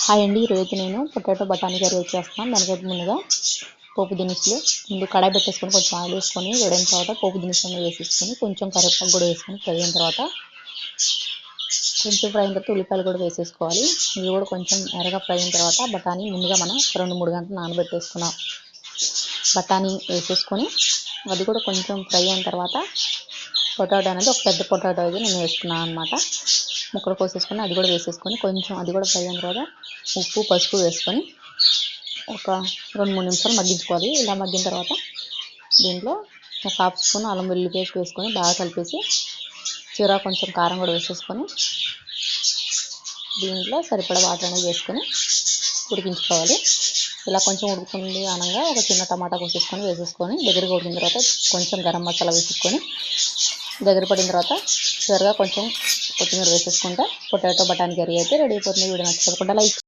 Hi అండి, ఈరోజు నేను పొటాటో బఠానీ కర్రీ చేస్తాను. దానికైతే ముందుగా పోపు దినుసులు ముందు కడాయి పెట్టేసుకొని కొంచెం ఆయిల్ వేసుకొని వేడిన తర్వాత పోపు దినుసులు వేసేసుకొని కొంచెం కరివేపాకు కూడా వేసుకొని ఫ్రై అయిన తర్వాత కొంచెం ఫ్రై అయిన తర్వాత ఉల్లిపాయలు కూడా వేసేసుకోవాలి. ఇవి కూడా కొంచెం ఎర్రగా ఫ్రై అయిన తర్వాత బఠానీ ముందుగా మనం 2-3 గంటలు నానబెట్టేసుకున్నాం. బఠానీ వేసేసుకొని అది కూడా కొంచెం ఫ్రై అయిన తర్వాత పొటాటో అనేది ఒక పెద్ద పొటాటో అయితే నేను వేసుకున్నాను అనమాట. ముక్కలు కోసేసుకొని అది కూడా వేసేసుకొని కొంచెం అది కూడా ఫ్రై అయిన తర్వాత ఉప్పు పసుపు వేసుకొని ఒక 2-3 నిమిషాలు మగ్గించుకోవాలి. ఇలా మగ్గిన తర్వాత దీంట్లో ఒక హాఫ్ స్పూన్ అల్లం వెల్లుల్లి పేస్ట్ వేసుకొని బాగా కలిపేసి చివర కొంచెం కారం కూడా వేసేసుకొని దీంట్లో సరిపడా వాటర్ అనేది వేసుకొని ఉడికించుకోవాలి. ఇలా కొంచెం ఉడుకుతుంది అనగా ఒక చిన్న టమాటా కోసేసుకొని వేసేసుకొని దగ్గరికి ఉడికిన తర్వాత కొంచెం గరం మసాలా వేసేసుకొని దగ్గర పడిన తర్వాత చివరిగా కొంచెం కొత్తిమీర వేసేసుకుంటే పొటాటో బఠానీ కర్రీ అయితే రెడీ అయిపోతుంది. Video నచ్చకుండా like